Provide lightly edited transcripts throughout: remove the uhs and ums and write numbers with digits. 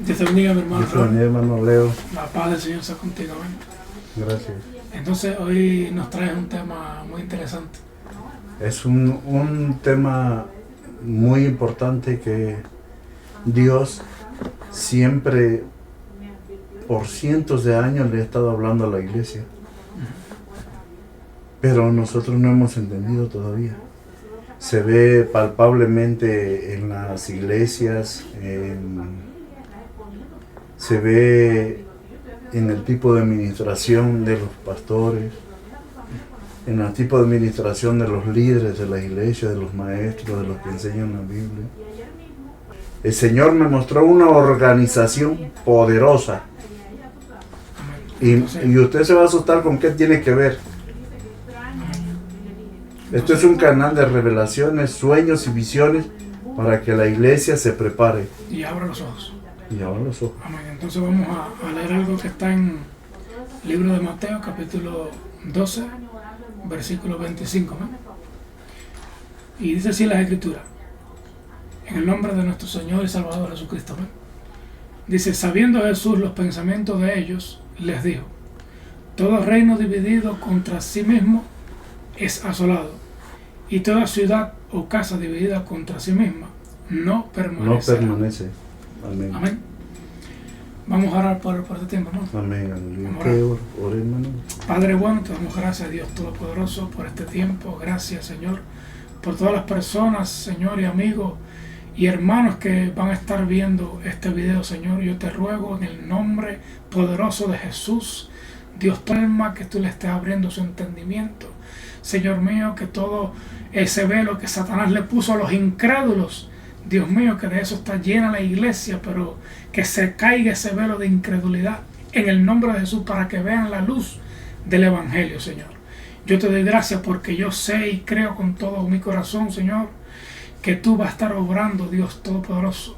Dios te bendiga, mi hermano. Dios te bendiga, hermano Leo. La paz del Señor sea contigo, amén. Gracias. Entonces hoy nos traes un tema muy interesante. Es un tema muy importante que Dios siempre, por cientos de años, le ha estado hablando a la iglesia. Pero nosotros no hemos entendido todavía. Se ve palpablemente en las iglesias, se ve en el tipo de administración de los pastores, en el tipo de administración de los líderes de la iglesia, de los maestros, de los que enseñan la Biblia. El Señor me mostró una organización poderosa. Y usted se va a asustar con qué tiene que ver. Esto es un canal de revelaciones, sueños y visiones para que la iglesia se prepare. Y abra los ojos. Y abra los ojos. Amén. Entonces vamos a leer algo que está en el libro de Mateo, capítulo 12, versículo 25. ¿no? Y dice así la Escritura. En el nombre de nuestro Señor y Salvador Jesucristo. ¿no? Dice, sabiendo Jesús los pensamientos de ellos, les dijo, todo reino dividido contra sí mismo es asolado, y toda ciudad o casa dividida contra sí misma no permanece. No permanece. Amén. Amén. Vamos a orar por este tiempo, ¿no? Amén. Ore, hermano. Padre bueno, te damos gracias, Dios Todopoderoso, por este tiempo. Gracias, Señor, por todas las personas, Señor, y amigos y hermanos que van a estar viendo este video, Señor. Yo te ruego en el nombre poderoso de Jesús, Dios, tu alma, que tú le estés abriendo su entendimiento. Señor mío, que todo ese velo que Satanás le puso a los incrédulos, Dios mío, que de eso está llena la iglesia, pero que se caiga ese velo de incredulidad en el nombre de Jesús para que vean la luz del Evangelio, Señor. Yo te doy gracias porque yo sé y creo con todo mi corazón, Señor, que tú vas a estar obrando, Dios Todopoderoso,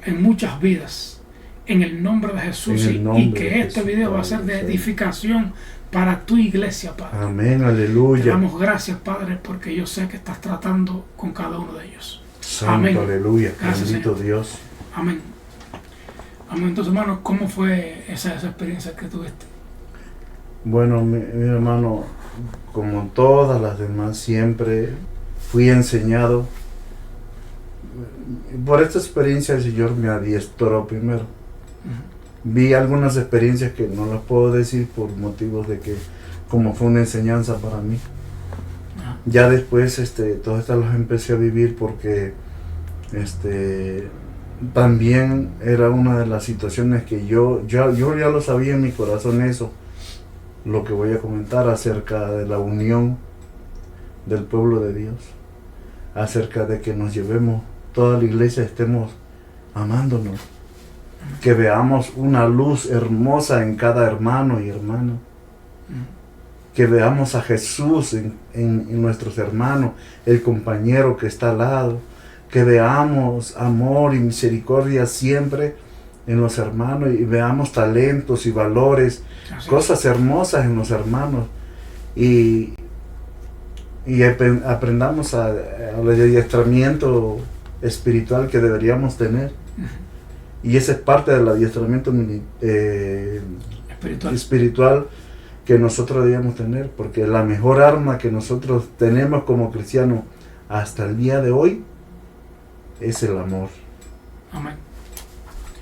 en muchas vidas, en el nombre de Jesús, y que este video va a ser de edificación para tu iglesia, Padre. Amén, aleluya. Te damos gracias, Padre, porque yo sé que estás tratando con cada uno de ellos. Santo, amén. Aleluya. Gracias, bendito Señor. Dios. Amén. Amén. Entonces, hermano, ¿cómo fue esa experiencia que tuviste? Bueno, mi hermano, como todas las demás, siempre fui enseñado. Por esta experiencia el Señor me adiestró primero. Vi algunas experiencias que no las puedo decir por motivos de que como fue una enseñanza para mí. Ya después todas estas las empecé a vivir porque también era una de las situaciones que yo ya lo sabía en mi corazón, eso lo que voy a comentar acerca de la unión del pueblo de Dios, acerca de que nos llevemos, toda la iglesia estemos amándonos, que veamos una luz hermosa en cada hermano y hermana, que veamos a Jesús en nuestros hermanos, el compañero que está al lado, que veamos amor y misericordia siempre en los hermanos y veamos talentos y valores, cosas hermosas en los hermanos y aprendamos al adiestramiento espiritual que deberíamos tener. Y esa es parte del adiestramiento espiritual que nosotros debíamos tener, porque la mejor arma que nosotros tenemos como cristianos hasta el día de hoy es el amor. Amén.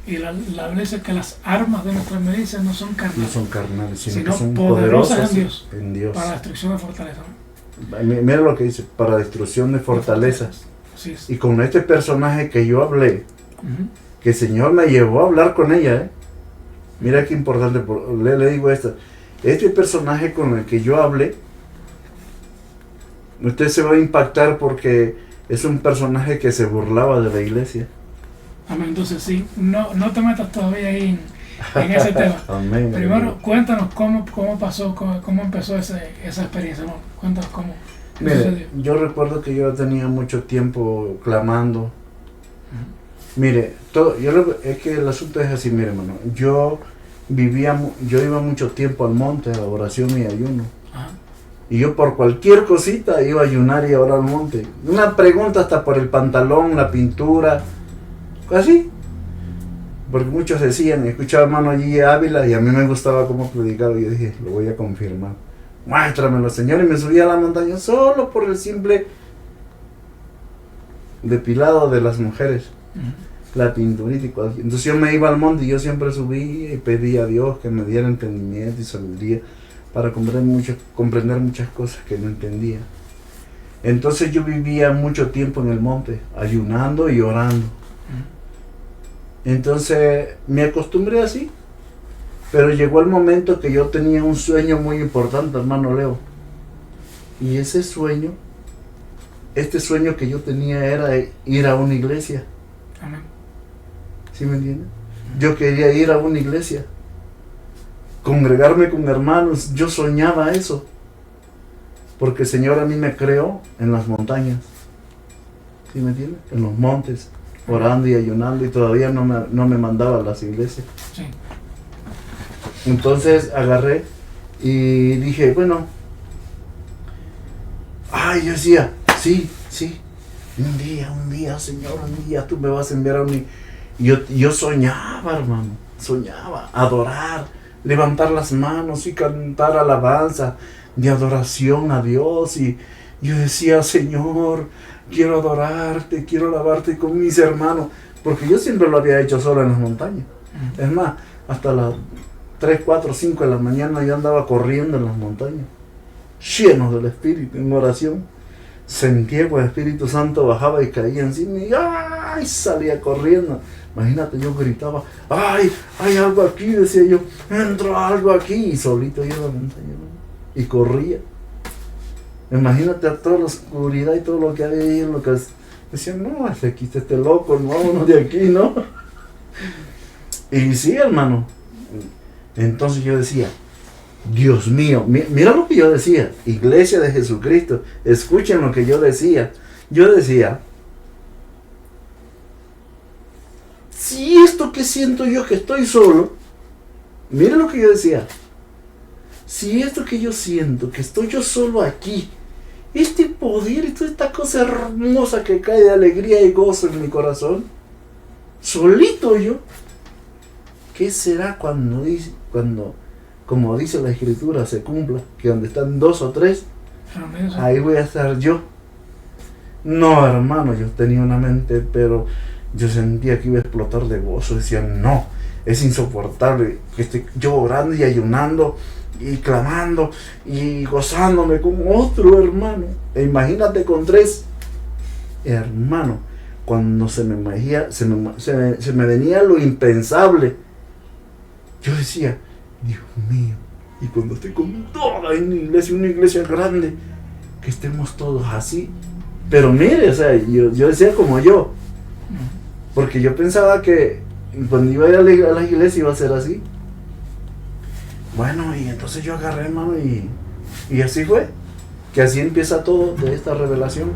Y la Biblia dice que las armas de nuestras milicias no son carnales. No son carnales, sino que son poderosas en Dios. Para la destrucción de fortaleza. Mira lo que dice, para destrucción de fortalezas. Así es. Y con este personaje que yo hablé, que el Señor me llevó a hablar con ella, mira qué importante, le digo esto. Este personaje con el que yo hablé, usted se va a impactar porque es un personaje que se burlaba de la iglesia. Amén. Entonces sí, no te metas todavía ahí en ese tema. Amén. Primero, amén. Cuéntanos cómo pasó, cómo empezó esa experiencia, ¿no? Cuéntanos cómo. Mire, yo recuerdo que yo tenía mucho tiempo clamando. Mire, es que el asunto es así, mire, hermano. Yo iba mucho tiempo al monte, a la oración y ayuno. Y yo por cualquier cosita iba a ayunar y a orar al monte. Una pregunta hasta por el pantalón, la pintura, así. Porque muchos decían, escuchaba hermano allí Ávila y a mí me gustaba cómo predicaba. Y yo dije, lo voy a confirmar. Muéstramelo, Señor. Y me subí a la montaña solo por el simple depilado de las mujeres. La pinturita y cualquier. Entonces yo me iba al monte y yo siempre subí y pedía a Dios que me diera entendimiento y sabiduría para comprender muchas cosas que no entendía. Entonces yo vivía mucho tiempo en el monte, ayunando y orando. Entonces me acostumbré así. Pero llegó el momento que yo tenía un sueño muy importante, hermano Leo. Y ese sueño, este sueño que yo tenía era ir a una iglesia. Amén. ¿Sí me entiendes? Yo quería ir a una iglesia, congregarme con hermanos. Yo soñaba eso. Porque el Señor a mí me creó en las montañas. ¿Sí me entiendes? En los montes, orando y ayunando, y todavía no me mandaba a las iglesias. Sí. Entonces agarré y dije, bueno, yo decía, sí, un día, Señor, un día tú me vas a enviar a mí. Yo soñaba, hermano, adorar, levantar las manos y cantar alabanza de adoración a Dios. Y yo decía, Señor, quiero adorarte, quiero alabarte con mis hermanos, porque yo siempre lo había hecho solo en las montañas. Es más, hasta las 3, 4, 5 de la mañana yo andaba corriendo en las montañas, lleno del Espíritu, en oración. Sentía que el Espíritu Santo bajaba y caía encima y ¡ay! Salía corriendo. Imagínate, yo gritaba, ¡ay! Hay algo aquí, decía yo, entró algo aquí, y solito yo en la montaña, ¿no? Y corría. Imagínate a toda la oscuridad y todo lo que había ahí, en lo que decía, no, aquí está este loco, no, vámonos de aquí, ¿no? Y sí, hermano. Entonces yo decía, Dios mío, mira lo que yo decía, Iglesia de Jesucristo, escuchen lo que yo decía. Yo decía, si esto que siento yo que estoy solo, mira lo que yo decía, si esto que yo siento, que estoy yo solo aquí, este poder y toda esta cosa hermosa que cae de alegría y gozo en mi corazón, solito yo, ¿qué será cuando como dice la Escritura, se cumpla, que donde están 2 o 3, ahí voy a estar yo? No, hermano, yo tenía una mente, pero yo sentía que iba a explotar de gozo. Decía, no, es insoportable que esté yo orando y ayunando y clamando y gozándome con otro hermano. E imagínate con 3 hermanos. Cuando se me venía lo impensable, yo decía, Dios mío, y cuando esté con toda una iglesia grande, que estemos todos así. Pero mire, o sea, yo decía como yo, porque yo pensaba que cuando iba a ir a la iglesia iba a ser así. Bueno, y entonces yo agarré, hermano, y así fue, que así empieza todo de esta revelación.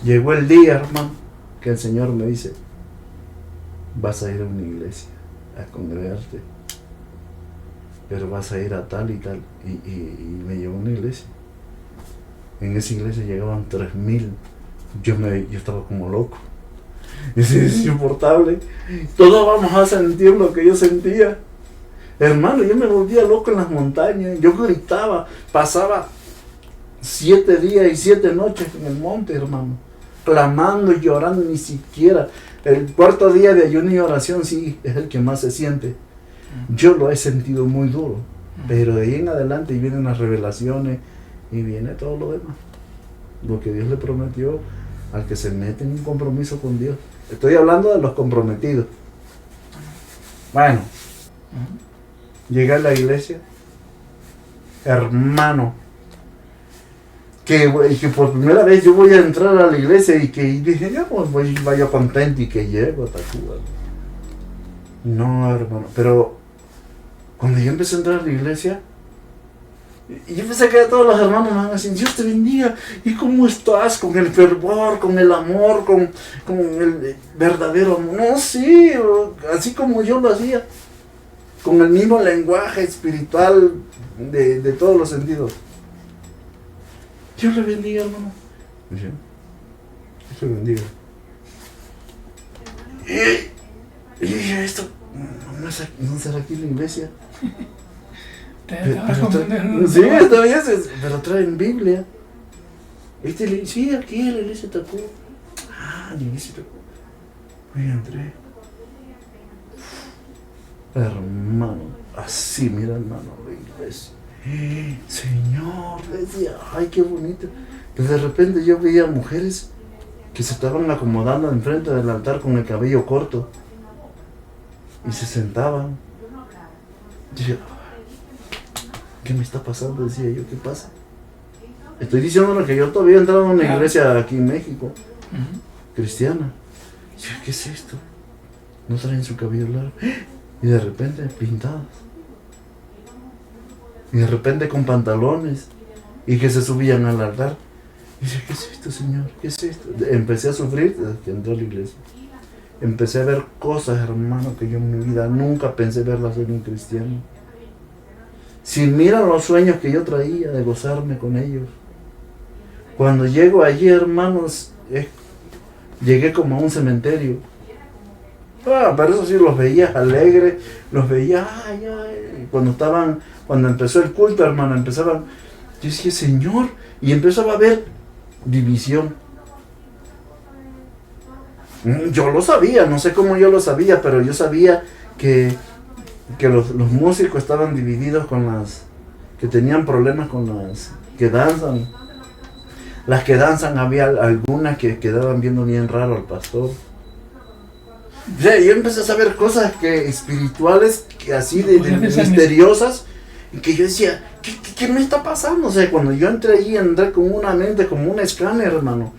Llegó el día, hermano, que el Señor me dice, vas a ir a una iglesia a congregarte, pero vas a ir a tal y tal. Y me llevó a una iglesia. En esa iglesia llegaban 3,000. Yo estaba como loco. Es insoportable. Todos vamos a sentir lo que yo sentía. Hermano, yo me volvía loco en las montañas. Yo gritaba. Pasaba 7 días y 7 noches en el monte, hermano, clamando y llorando. Ni siquiera el 4º día de ayuno y oración sí es el que más se siente. Yo lo he sentido muy duro, pero de ahí en adelante vienen las revelaciones y viene todo lo demás, lo que Dios le prometió al que se mete en un compromiso con Dios. Estoy hablando de los comprometidos. Bueno, llegué a la iglesia, hermano, que por primera vez yo voy a entrar a la iglesia y dije, ya pues vaya contento y que llego hasta Cuba. No, hermano, pero cuando yo empecé a entrar a la iglesia, y yo pensé que todos los hermanos me van a decir, Dios te bendiga, ¿y cómo estás? Con el fervor, con el amor, con el verdadero amor. No, sí, así como yo lo hacía, con el mismo lenguaje espiritual de todos los sentidos. Dios le bendiga, hermano. Dios le bendiga. Y esto, no será aquí la iglesia. Sí, pero traen Biblia. Sí, aquí la iglesia Tacú. La iglesia Tacú. Oye, entré. Hermano, así, mira, hermano, la iglesia. Señor, decía, ay, qué bonito. Pero de repente yo veía mujeres que se estaban acomodando enfrente del altar con el cabello corto y se sentaban. Dije, ¿qué me está pasando? Decía yo, ¿qué pasa? Estoy diciéndole que yo todavía he entrado en una iglesia aquí en México, cristiana. Dije, ¿qué es esto? No traen su cabello largo. Y de repente pintadas. Y de repente con pantalones. Y que se subían al altar. Y dije, ¿qué es esto, Señor? ¿Qué es esto? Empecé a sufrir desde que entré a la iglesia. Empecé a ver cosas, hermano, que yo en mi vida nunca pensé verlas en un cristiano. Sin mirar los sueños que yo traía de gozarme con ellos. Cuando llego allí, hermanos, llegué como a un cementerio. Pero eso sí, los veía alegres, los veía, cuando empezó el culto, hermano, yo decía, Señor, y empezaba a haber división. Yo lo sabía, no sé cómo yo lo sabía, pero yo sabía que los músicos estaban divididos con las que tenían problemas con las que danzan. Las que danzan, había algunas que quedaban viendo bien raro al pastor. O sea, yo empecé a saber cosas espirituales, así de misteriosas, y que yo decía, ¿qué me está pasando? O sea, cuando yo entré allí, entré con una mente, como un escáner, hermano.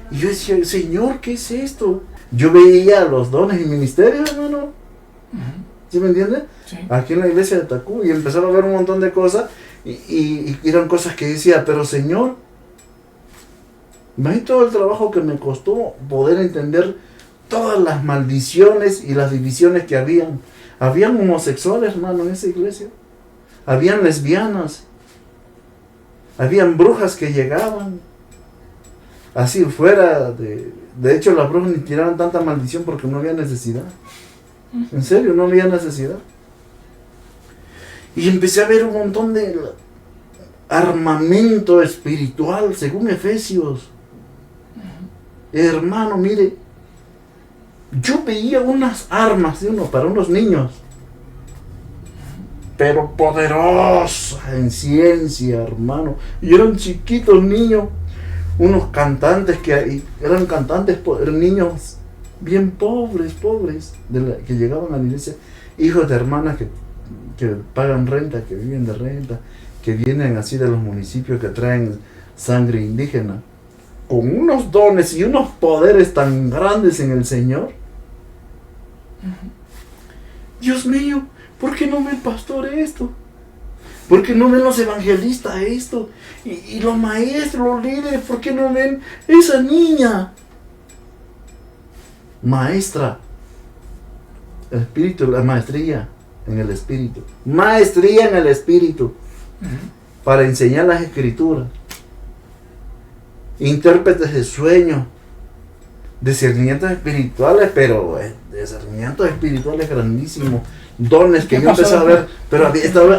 Y yo decía, Señor, ¿qué es esto? Yo veía los dones y ministerios, hermano. ¿Sí me entiendes? Sí. Aquí en la iglesia de Tacú, y empezaba a ver un montón de cosas, y eran cosas que decía, pero Señor, imagínate todo el trabajo que me costó poder entender todas las maldiciones y las divisiones que habían. Habían homosexuales, hermano, en esa iglesia. Habían lesbianas. Habían brujas que llegaban. Así fuera de hecho, las brujas ni tiraban tanta maldición porque no había necesidad. En serio, no había necesidad. Y empecé a ver un montón de armamento espiritual, según Efesios. Hermano, mire, yo veía unas armas para unos niños, pero poderosas en ciencia, hermano. Y eran chiquitos niños, unos cantantes que eran cantantes, niños bien pobres, que llegaban a la iglesia, hijos de hermanas que pagan renta, que viven de renta, que vienen así de los municipios, que traen sangre indígena, con unos dones y unos poderes tan grandes en el Señor. Dios mío, ¿por qué no ven pastor esto? ¿Por qué no ven los evangelistas esto? Y los maestros, los líderes, ¿por qué no ven esa niña? Maestra, el espíritu, la maestría en el espíritu. Maestría en el espíritu. Para enseñar las escrituras. Intérpretes de sueños. Discernimientos espirituales, pero discernimientos espirituales grandísimos. Dones que yo empecé a ver, pero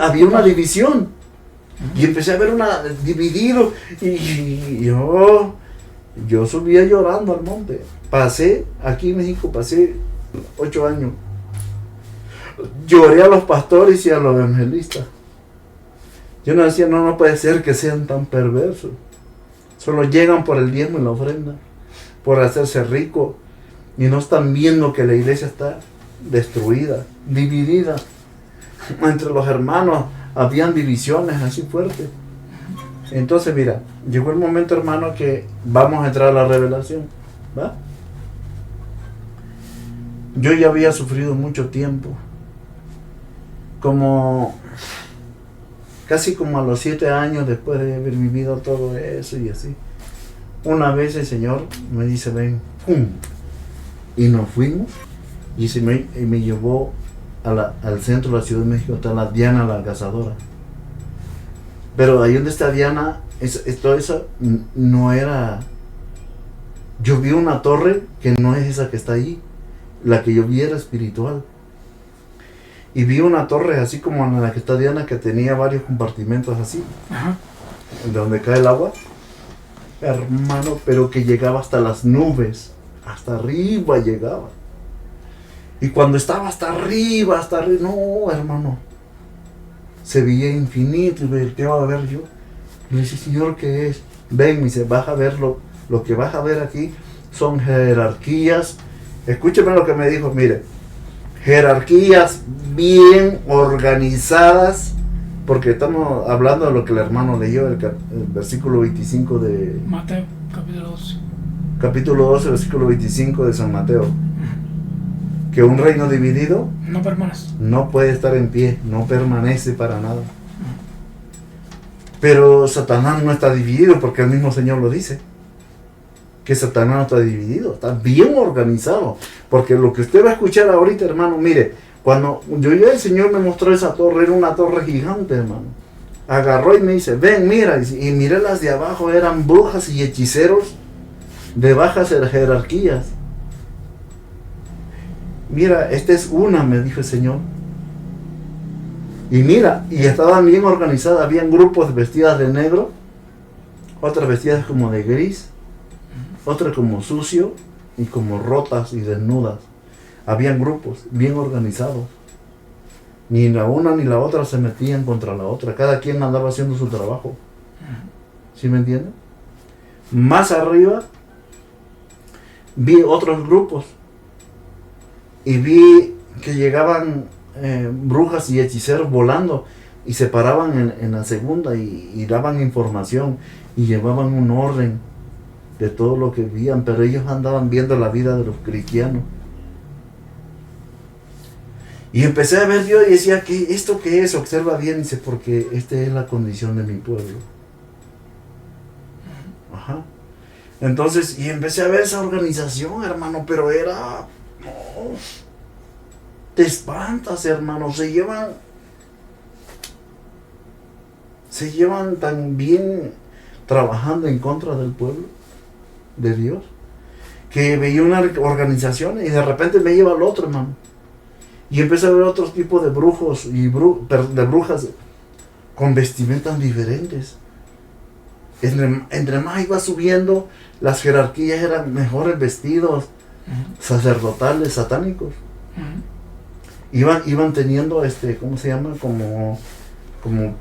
había una división. Y empecé a ver dividido. Y yo subía llorando al monte. Aquí en México, pasé 8 años. Lloré a los pastores y a los evangelistas. Yo no decía, no puede ser que sean tan perversos. Solo llegan por el diezmo y la ofrenda, por hacerse rico, y no están viendo que la iglesia está destruida, dividida. Entre los hermanos habían divisiones así fuertes. Entonces, mira, llegó el momento, hermano, que vamos a entrar a la revelación, ¿va? Yo ya había sufrido mucho tiempo, casi como a los 7 años después de haber vivido todo eso y así. Una vez el Señor me dice, ven, ¡pum! Y nos fuimos, y me llevó al centro de la Ciudad de México. Está la Diana la Cazadora. Pero ahí donde está Diana, todo eso no era... Yo vi una torre que no es esa que está allí. La que yo vi era espiritual. Y vi una torre así como en la que está Diana, que tenía varios compartimentos así, Ajá. de donde cae el agua. Hermano, pero que llegaba hasta las nubes. Hasta arriba llegaba. Y cuando estaba hasta arriba, no, hermano. Se veía infinito y volteaba a ver yo. Y le dice, Señor, ¿qué es? Ven, me dice, vas a ver lo que vas a ver aquí son jerarquías. Escúcheme lo que me dijo, mire. Jerarquías bien organizadas, porque estamos hablando de lo que el hermano leyó, el versículo 25 de Mateo, capítulo 12. Capítulo 12, versículo 25 de San Mateo. Que un reino dividido no permanece. No puede estar en pie, no permanece para nada. Pero Satanás no está dividido, porque el mismo Señor lo dice. Que Satanás no está dividido, está bien organizado. Porque lo que usted va a escuchar ahorita, hermano, mire, cuando el Señor me mostró esa torre, era una torre gigante, hermano. Agarró y me dice, ven, mira, y miré las de abajo, eran brujas y hechiceros de bajas jerarquías. Mira, esta es una, me dijo el Señor. Y mira, y estaban bien organizadas, habían grupos vestidas de negro, otras vestidas como de gris, otras como sucio y como rotas y desnudas. Habían grupos bien organizados. Ni la una ni la otra se metían contra la otra. Cada quien andaba haciendo su trabajo. ¿Sí me entienden? Más arriba vi otros grupos. Y vi que llegaban brujas y hechiceros volando. Y se paraban en la segunda y daban información. Y llevaban un orden de todo lo que veían. Pero ellos andaban viendo la vida de los cristianos. Y empecé a ver yo y decía, ¿qué, ¿esto qué es? Observa bien, dice, porque esta es la condición de mi pueblo. Ajá. Entonces, y empecé a ver esa organización, hermano, pero era... No, te espantas, hermano, se llevan tan bien trabajando en contra del pueblo de Dios, que veía una organización y de repente me lleva al otro, hermano. Y empecé a ver otros tipos de brujos y de brujas con vestimentas diferentes. Entre más iba subiendo, las jerarquías eran mejores vestidos, sacerdotales, satánicos. Iban teniendo, ¿cómo se llama? Como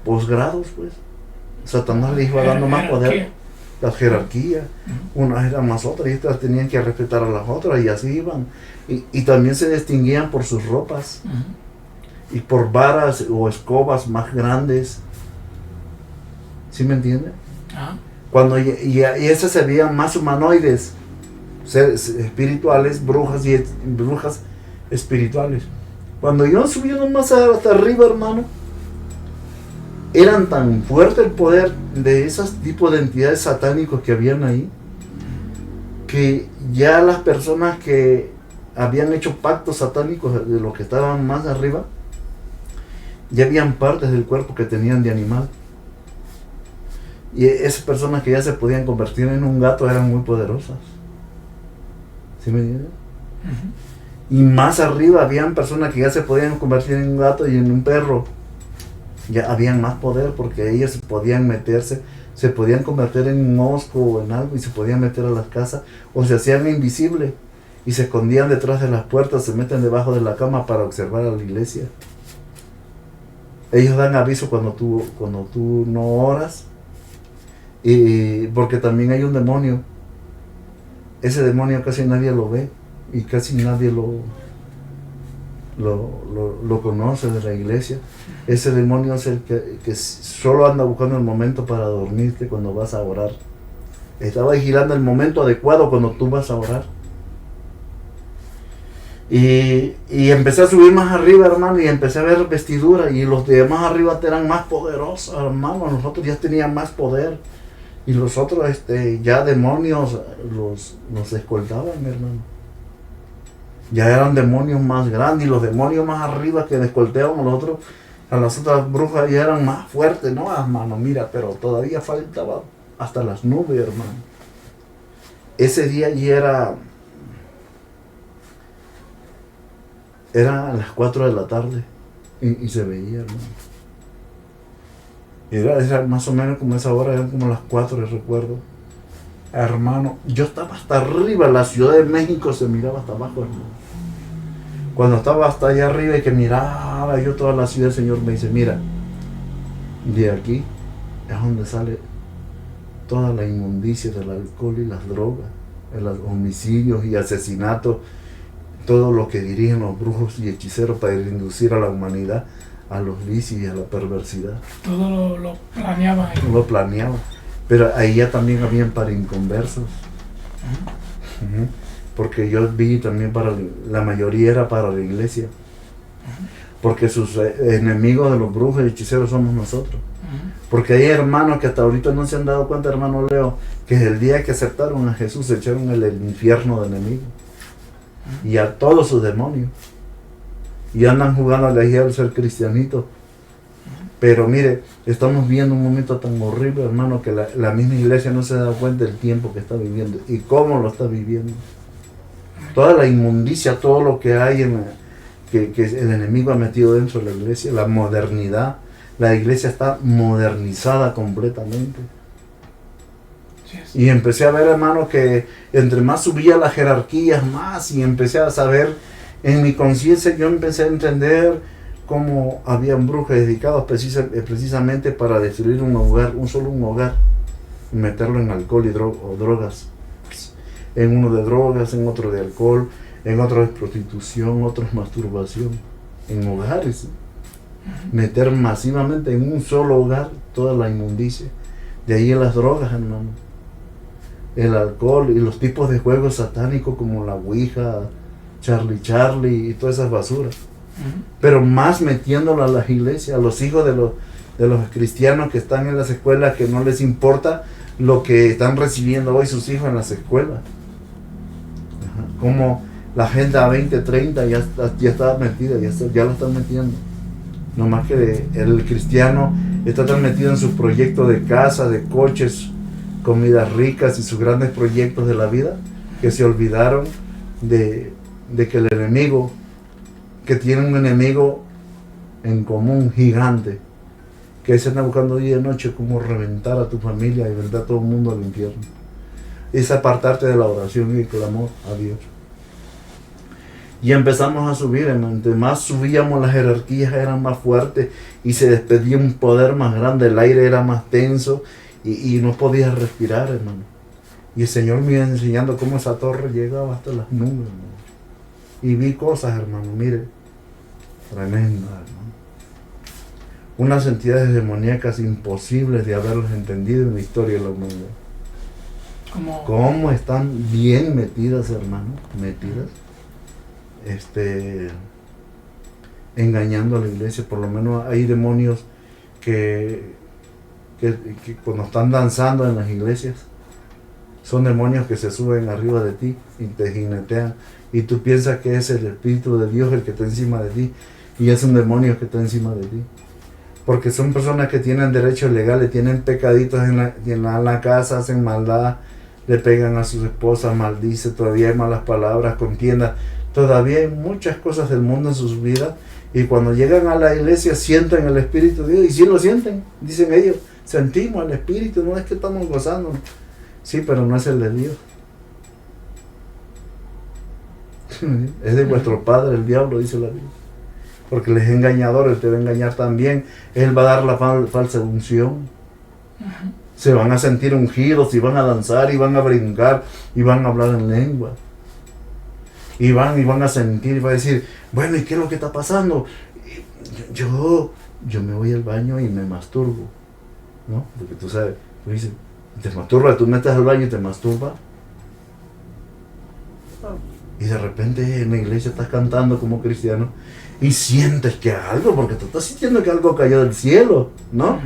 posgrados, pues. Satanás le iba dando más poder. Las jerarquías, unas eran más otras y estas tenían que respetar a las otras y así iban. Y también se distinguían por sus ropas y por varas o escobas más grandes. ¿Sí me entiende? Cuando y esas se veían más humanoides, seres espirituales, brujas y brujas espirituales. Cuando iban subiendo más hasta arriba, hermano, eran tan fuerte el poder de esos tipos de entidades satánicos que habían ahí, que ya las personas que habían hecho pactos satánicos de los que estaban más arriba, ya habían partes del cuerpo que tenían de animal. Y esas personas que ya se podían convertir en un gato eran muy poderosas. ¿Sí me entienden? Y más arriba habían personas que ya se podían convertir en un gato y en un perro. Ya habían más poder porque ellos podían meterse, se podían convertir en un mosco o en algo y se podían meter a las casas o se hacían invisibles y se escondían detrás de las puertas, se meten debajo de la cama para observar a la iglesia. Ellos dan aviso cuando tú no oras, y porque también hay un demonio. Ese demonio casi nadie lo ve y casi nadie lo conoce de la iglesia. Ese demonio es el que solo anda buscando el momento para dormirte cuando vas a orar. Está vigilando el momento adecuado cuando tú vas a orar. Y empecé a subir más arriba, hermano, y empecé a ver vestiduras, y los de más arriba eran más poderosos, hermano. Nosotros ya tenían más poder, y los otros ya demonios los escoltaban, hermano. Ya eran demonios más grandes, y los demonios más arriba que escolteaban a las otras brujas ya eran más fuertes, ¿no, hermano? Mira, pero todavía faltaba hasta las nubes, hermano. Ese día ya Era a las 4 de la tarde y se veía, hermano. Era más o menos como esa hora, eran como las 4, recuerdo. Hermano, yo estaba hasta arriba, la Ciudad de México se miraba hasta abajo, hermano. Cuando estaba hasta allá arriba y que miraba yo toda la ciudad, el Señor me dice, mira, de aquí es donde sale toda la inmundicia del alcohol y las drogas, los homicidios y asesinatos, todo lo que dirigen los brujos y hechiceros para inducir a la humanidad a los vicios y a la perversidad. Todo lo planeaba ahí. Lo planeaba. Pero ahí ya también habían para inconversos. Porque yo vi también la mayoría era para la iglesia. Porque sus enemigos de los brujos y hechiceros somos nosotros. Porque hay hermanos que hasta ahorita no se han dado cuenta, hermano Leo, que el día que aceptaron a Jesús se echaron el infierno de enemigo. Y a todos sus demonios. Y andan jugando a al ser cristianitos. Pero mire, estamos viendo un momento tan horrible, hermano, que la misma iglesia no se da cuenta del tiempo que está viviendo y cómo lo está viviendo. Toda la inmundicia, todo lo que hay que el enemigo ha metido dentro de la iglesia, la modernidad, la iglesia está modernizada completamente. Y empecé a ver, hermano, que entre más subía las jerarquías, más, y empecé a saber, en mi conciencia yo empecé a entender cómo habían brujos dedicados precisamente para destruir un hogar, un hogar, y meterlo en alcohol y drogas. En uno de drogas, en otro de alcohol, en otro de prostitución, otro de masturbación, en hogares. Meter masivamente en un solo hogar toda la inmundicia. De ahí las drogas, hermano. El alcohol y los tipos de juegos satánicos como la Ouija, Charlie y todas esas basuras. Pero más metiéndolo a las iglesias, a los hijos de los cristianos que están en las escuelas, que no les importa lo que están recibiendo hoy sus hijos en las escuelas. Como la Agenda 2030 ya está metida, ya la están metiendo. No más que el cristiano está tan metido en sus proyectos de casa, de coches, comidas ricas y sus grandes proyectos de la vida, que se olvidaron de que el enemigo, que tiene un enemigo en común gigante, que se anda buscando día y noche cómo reventar a tu familia y vendar a todo el mundo al infierno. Es apartarte de la oración y el clamor a Dios. Y empezamos a subir, hermano. Entre más subíamos, las jerarquías eran más fuertes y se despedía un poder más grande, el aire era más tenso y no podías respirar, hermano. Y el Señor me iba enseñando cómo esa torre llegaba hasta las nubes, hermano. Y vi cosas, hermano, mire, tremendas, hermano. Unas entidades demoníacas imposibles de haberlas entendido en la historia de la humanidad. ¿Cómo están bien metidas, hermano? Metidas. Engañando a la iglesia. Por lo menos hay demonios que cuando están danzando en las iglesias, son demonios que se suben arriba de ti y te jinetean. Y tú piensas que es el Espíritu de Dios el que está encima de ti, y es un demonio que está encima de ti. Porque son personas que tienen derechos legales, tienen pecaditos en la casa, hacen maldad, le pegan a sus esposas, maldice, todavía hay malas palabras, contiendas, todavía hay muchas cosas del mundo en sus vidas, y cuando llegan a la iglesia sienten el Espíritu de Dios, y sí lo sienten, dicen ellos, sentimos el Espíritu, no es que estamos gozando, sí, pero no es el de Dios. Es de vuestro padre el diablo, dice la Biblia, porque él es engañador, él te va a engañar también, él va a dar la falsa unción. Se van a sentir ungidos y van a danzar y van a brincar y van a hablar en lengua y van a sentir y va a decir, bueno, ¿y qué es lo que está pasando? Yo me voy al baño y me masturbo, ¿no? Porque tú sabes, tú dices, te masturbas, tú metes al baño y te masturbas. Y de repente en la iglesia estás cantando como cristiano y sientes que algo, porque tú estás sintiendo que algo cayó del cielo, ¿no?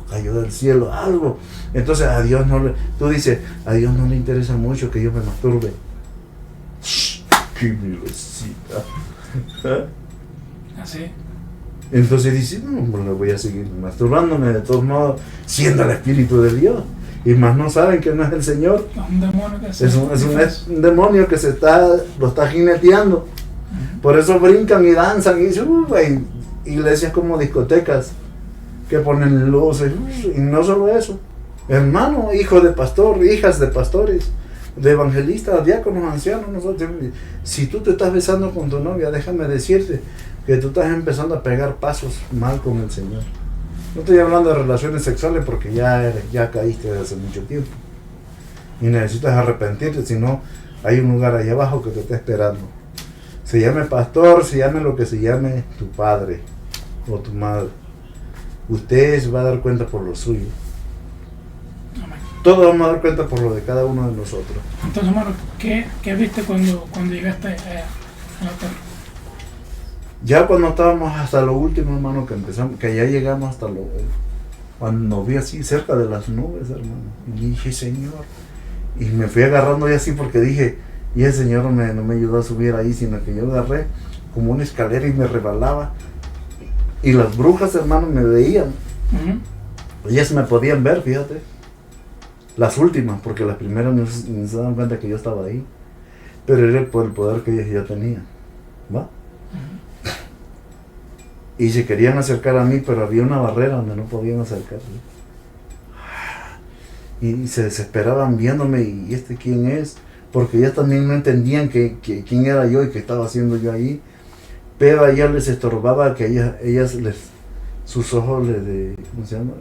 Cayó del cielo algo. Entonces a Dios tú dices, a Dios no le interesa mucho que yo me masturbe. ¡Qué milecita! Así. Entonces dice, no, pues le voy a seguir masturbándome de todos modos, siendo el Espíritu de Dios. Y más no saben que no es el Señor. Es un demonio que es un demonio que lo está jineteando. Por eso brincan y danzan y dicen, hay iglesias como discotecas que ponen luces, y no solo eso, hermano, hijo de pastor, hijas de pastores, de evangelistas, diáconos, ancianos, nosotros, si tú te estás besando con tu novia, déjame decirte que tú estás empezando a pegar pasos mal con el Señor. No estoy hablando de relaciones sexuales porque ya caíste desde hace mucho tiempo y necesitas arrepentirte, si no hay un lugar ahí abajo que te está esperando. Se llame pastor, se llame lo que se llame tu padre o tu madre. Usted se va a dar cuenta por lo suyo. Amén. Todos vamos a dar cuenta por lo de cada uno de nosotros. Entonces, hermano, ¿qué viste cuando llegaste a la tierra? Ya cuando estábamos hasta lo último, hermano, que empezamos, que ya llegamos hasta lo... Cuando vi así cerca de las nubes, hermano, y dije, Señor, y me fui agarrando ya así porque dije, y el Señor no me ayudó a subir ahí, sino que yo agarré como una escalera y me rebalaba. Y las brujas, hermano, me veían. Ellas me podían ver, fíjate. Las últimas, porque las primeras no se daban cuenta que yo estaba ahí. Pero era por el poder que ellas ya tenían. ¿Va? Y se querían acercar a mí, pero había una barrera donde no podían acercarse. Y se desesperaban viéndome, ¿y este quién es? Porque ellas también no entendían quién era yo y qué estaba haciendo yo ahí. Pero a ellas les estorbaba que ellas sus ojos ¿cómo se llama?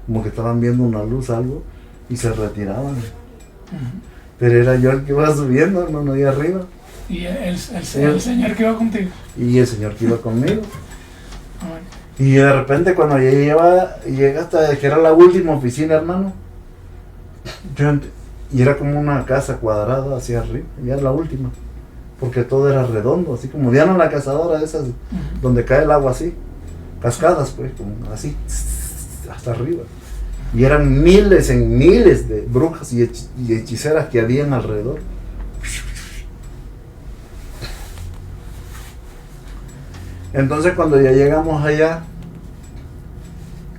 Como que estaban viendo una luz, algo, y se retiraban. Pero era yo el que iba subiendo, hermano, ahí arriba. ¿Y el Señor que iba contigo? Y el Señor que iba conmigo. Y de repente cuando llegué hasta que era la última oficina, hermano, y era como una casa cuadrada hacia arriba, ya la última. Porque todo era redondo, así como Diana la cazadora, esas donde cae el agua así, cascadas pues, como así, hasta arriba. Y eran miles en miles de brujas y hechiceras que habían alrededor. Entonces cuando ya llegamos allá,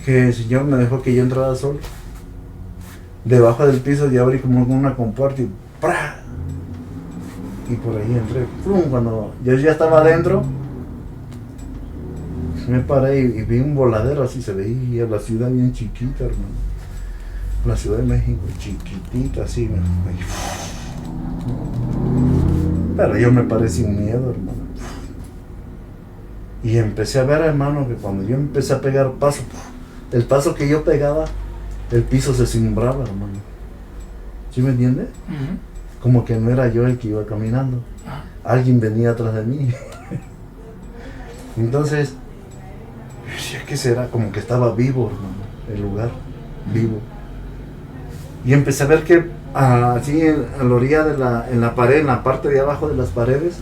que el Señor me dejó que yo entrara solo, debajo del piso ya abrí como una compuerta y ¡pra! Y por ahí entré. Cuando yo ya estaba adentro, me paré y vi un voladero así, se veía la ciudad bien chiquita, hermano. La Ciudad de México, chiquitita así, pero yo me paré sin miedo, hermano. Y empecé a ver, hermano, que cuando yo empecé a pegar paso, el paso que yo pegaba, el piso se cimbraba, hermano. ¿Sí me entiendes? Como que no era yo el que iba caminando. Alguien venía atrás de mí. Entonces, ¿qué será? Como que estaba vivo, hermano, el lugar, vivo. Y empecé a ver que así en la orilla en la pared, en la parte de abajo de las paredes,